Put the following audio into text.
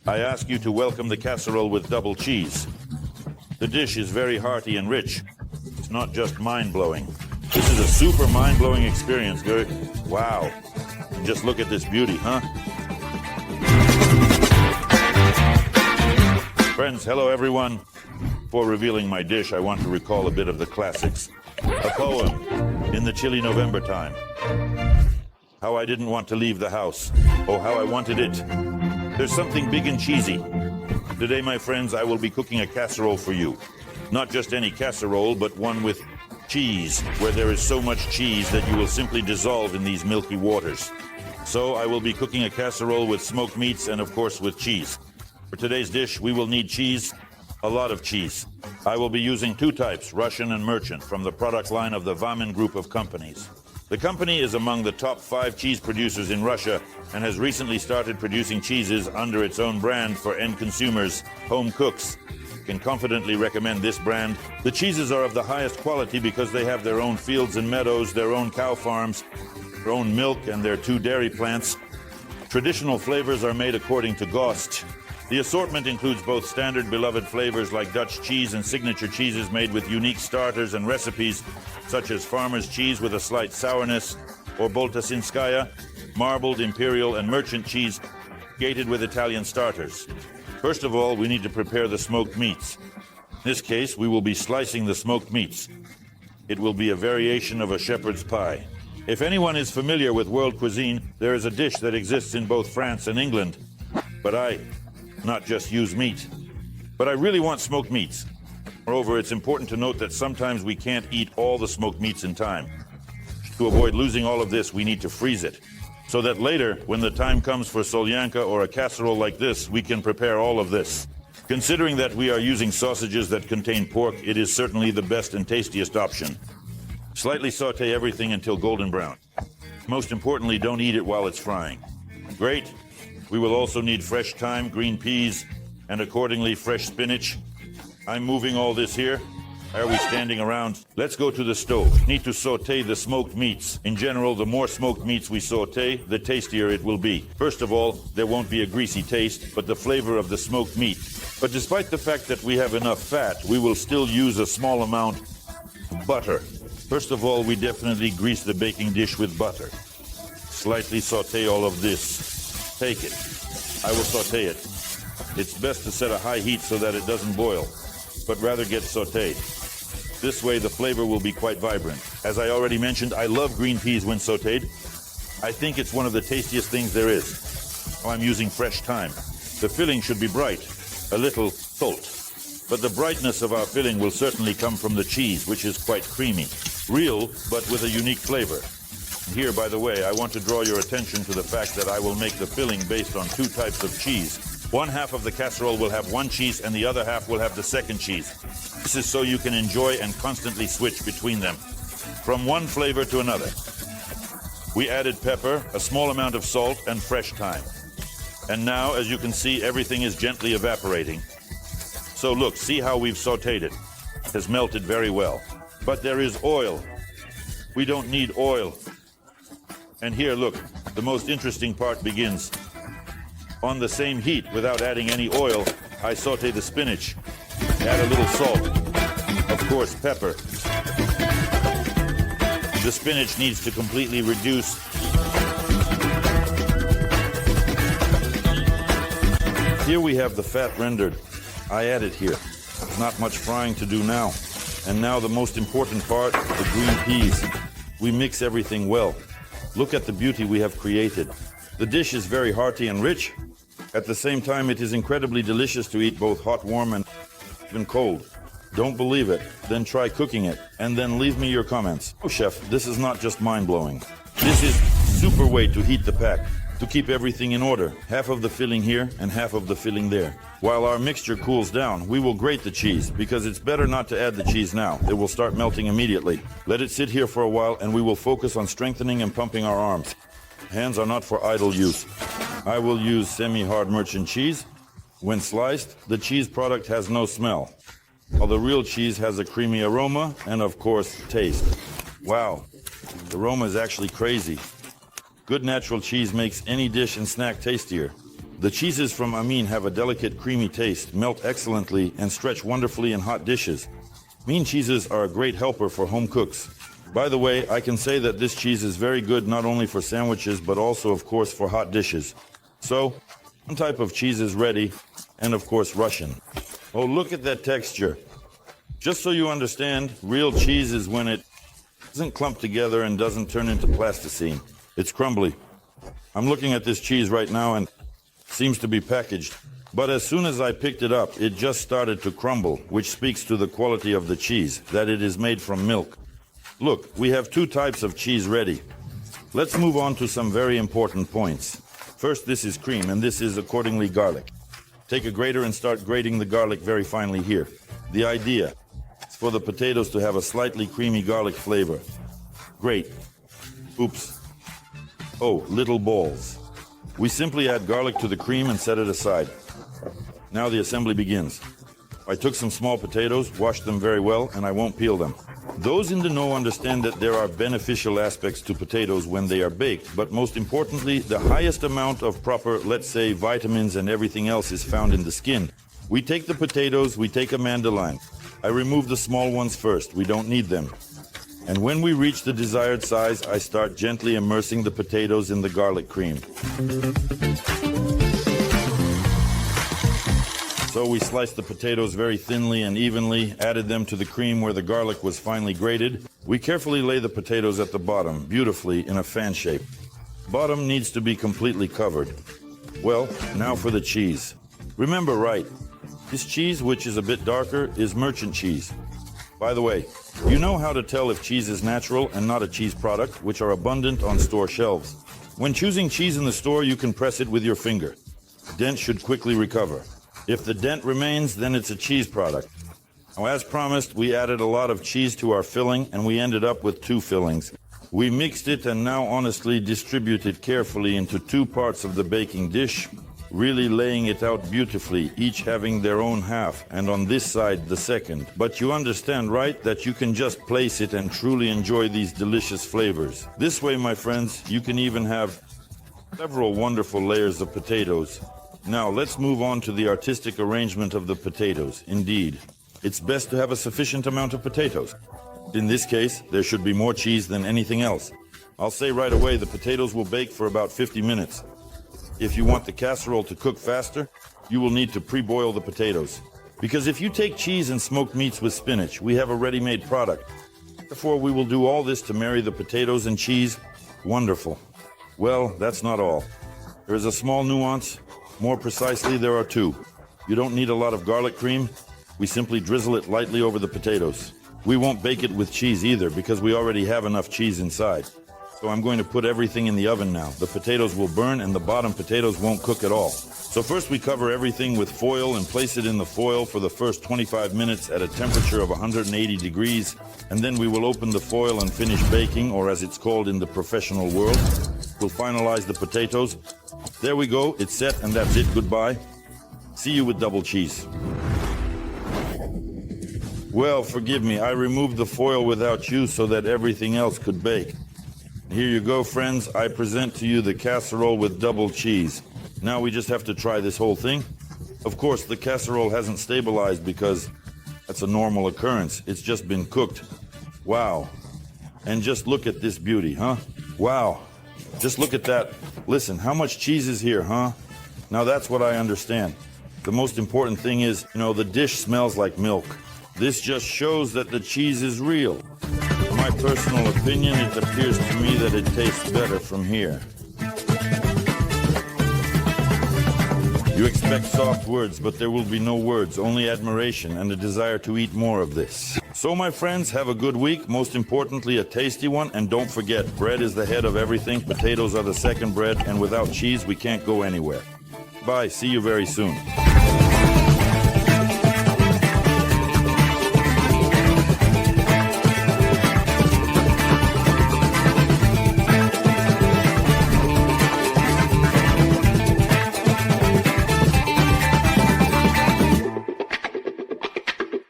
I ask you to welcome the casserole with double cheese. The dish is very hearty and rich. It's not just mind-blowing. This is a super mind-blowing experience, Gert. Wow. Just look at this beauty, huh? Friends, hello everyone. Before revealing my dish, I want to recall a bit of the classics. A poem, In the Chilly November Time. How I didn't want to leave the house. Oh, how I wanted it. There's something big and cheesy. Today, my friends, I will be cooking a casserole for you. Not just any casserole, but one with cheese, where there is so much cheese that you will simply dissolve in these milky waters. So I will be cooking a casserole with smoked meats and, of course, with cheese. For today's dish, we will need cheese, a lot of cheese. I will be using two types, Russian and merchant, from the product line of the Thyme group of companies. The company is among the top 5 cheese producers in Russia and has recently started producing cheeses under its own brand for end consumers, home cooks. Can confidently recommend this brand. The cheeses are of the highest quality because they have their own fields and meadows, their own cow farms, their own milk, and their 2 dairy plants. Traditional flavors are made according to Gost. The assortment includes both standard beloved flavors like Dutch cheese and signature cheeses made with unique starters and recipes, such as farmer's cheese with a slight sourness, or Boltasinskaya, marbled, imperial, and merchant cheese, gated with Italian starters. First of all, we need to prepare the smoked meats. In this case, we will be slicing the smoked meats. It will be a variation of a shepherd's pie. If anyone is familiar with world cuisine, there is a dish that exists in both France and England. But I not just use meat. But I really want smoked meats. Moreover, it's important to note that sometimes we can't eat all the smoked meats in time. To avoid losing all of this, we need to freeze it, so that later, when the time comes for solyanka or a casserole like this, we can prepare all of this. Considering that we are using sausages that contain pork, it is certainly the best and tastiest option. Slightly saute everything until golden brown. Most importantly, don't eat it while it's frying. Great. We will also need fresh thyme, green peas, and accordingly fresh spinach. I'm moving all this here. Why are we standing around? Let's go to the stove. Need to saute the smoked meats. In general, the more smoked meats we saute, the tastier it will be. First of all, there won't be a greasy taste, but the flavor of the smoked meat. But despite the fact that we have enough fat, we will still use a small amount of butter. First of all, we definitely grease the baking dish with butter. Slightly saute all of this. Take it. I will saute it. It's best to set a high heat so that it doesn't boil, but rather get sauteed. This way the flavor will be quite vibrant. As I already mentioned, I love green peas when sauteed. I think it's one of the tastiest things there is. I'm using fresh thyme. The filling should be bright, a little salt. But the brightness of our filling will certainly come from the cheese, which is quite creamy. Real, but with a unique flavor. Here, by the way, I want to draw your attention to the fact that I will make the filling based on 2 types of cheese. One half of the casserole will have one cheese and the other half will have the second cheese. This is so you can enjoy and constantly switch between them, from one flavor to another. We added pepper, a small amount of salt, and fresh thyme. And now, as you can see, everything is gently evaporating. So look, see how we've sauteed it. It has melted very well. But there is oil. We don't need oil. And here, look, the most interesting part begins. On the same heat, without adding any oil, I saute the spinach. Add a little salt. Of course, pepper. The spinach needs to completely reduce. Here we have the fat rendered. I add it here. Not much frying to do now. And now the most important part, the green peas. We mix everything well. Look at the beauty we have created. The dish is very hearty and rich. At the same time, it is incredibly delicious to eat both hot, warm, and even cold. Don't believe it? Then try cooking it, and then leave me your comments. Oh, chef, this is not just mind-blowing. This is super way to heat the pack, to keep everything in order. Half of the filling here and half of the filling there. While our mixture cools down, we will grate the cheese, because it's better not to add the cheese now. It will start melting immediately. Let it sit here for a while, and we will focus on strengthening and pumping our arms. Hands are not for idle use. I will use semi-hard merchant cheese. When sliced, the cheese product has no smell, while the real cheese has a creamy aroma and, of course, taste. Wow, the aroma is actually crazy. Good natural cheese makes any dish and snack tastier. The cheeses from Amin have a delicate creamy taste, melt excellently, and stretch wonderfully in hot dishes. Amin cheeses are a great helper for home cooks. By the way, I can say that this cheese is very good not only for sandwiches, but also, of course, for hot dishes. So, one type of cheese is ready, and of course, Russian. Oh, look at that texture. Just so you understand, real cheese is when it doesn't clump together and doesn't turn into plasticine. It's crumbly. I'm looking at this cheese right now and it seems to be packaged. But as soon as I picked it up, it just started to crumble, which speaks to the quality of the cheese, that it is made from milk. Look, we have two types of cheese ready. Let's move on to some very important points. First, this is cream, and this is accordingly garlic. Take a grater and start grating the garlic very finely here. The idea is for the potatoes to have a slightly creamy garlic flavor. Grate. Oops. Oh, little balls. We simply add garlic to the cream and set it aside. Now the assembly begins. I took some small potatoes, washed them very well, and I won't peel them. Those in the know understand that there are beneficial aspects to potatoes when they are baked, but most importantly, the highest amount of proper, let's say, vitamins and everything else is found in the skin. We take the potatoes, we take a mandolin. I remove the small ones first, we don't need them. And when we reach the desired size, I start gently immersing the potatoes in the garlic cream. So we sliced the potatoes very thinly and evenly, added them to the cream where the garlic was finely grated. We carefully lay the potatoes at the bottom, beautifully in a fan shape. Bottom needs to be completely covered. Well, now for the cheese. Remember right, this cheese, which is a bit darker, is merchant cheese. By the way, you know how to tell if cheese is natural and not a cheese product, which are abundant on store shelves. When choosing cheese in the store, you can press it with your finger. Dent should quickly recover. If the dent remains, then it's a cheese product. Now, as promised, we added a lot of cheese to our filling, and we ended up with 2 fillings. We mixed it and now honestly distribute it carefully into 2 parts of the baking dish, really laying it out beautifully, each having their own half, and on this side the second. But you understand, right, that you can just place it and truly enjoy these delicious flavors. This way, my friends, you can even have several wonderful layers of potatoes. Now, let's move on to the artistic arrangement of the potatoes. Indeed, it's best to have a sufficient amount of potatoes. In this case, there should be more cheese than anything else. I'll say right away, the potatoes will bake for about 50 minutes. If you want the casserole to cook faster, you will need to pre-boil the potatoes. Because if you take cheese and smoked meats with spinach, we have a ready-made product. Therefore, we will do all this to marry the potatoes and cheese. Wonderful. Well, that's not all. There is a small nuance. More precisely, there are 2. You don't need a lot of garlic cream. We simply drizzle it lightly over the potatoes. We won't bake it with cheese either because we already have enough cheese inside. So I'm going to put everything in the oven now. The potatoes will burn and the bottom potatoes won't cook at all. So first we cover everything with foil and place it in the foil for the first 25 minutes at a temperature of 180 degrees. And then we will open the foil and finish baking, or as it's called in the professional world. We'll finalize the potatoes. There we go, it's set and that's it, goodbye. See you with double cheese. Well, forgive me, I removed the foil without you so that everything else could bake. Here you go, friends, I present to you the casserole with double cheese. Now we just have to try this whole thing. Of course, the casserole hasn't stabilized because that's a normal occurrence. It's just been cooked. Wow. And just look at this beauty, huh? Wow. Just look at that. Listen, how much cheese is here, huh? Now that's what I understand. The most important thing is, the dish smells like milk. This just shows that the cheese is real. In my personal opinion, it appears to me that it tastes better from here. You expect soft words, but there will be no words, only admiration and a desire to eat more of this. So, my friends, have a good week. Most importantly, a tasty one. And don't forget, bread is the head of everything. Potatoes are the second bread. And without cheese, we can't go anywhere. Bye. See you very soon.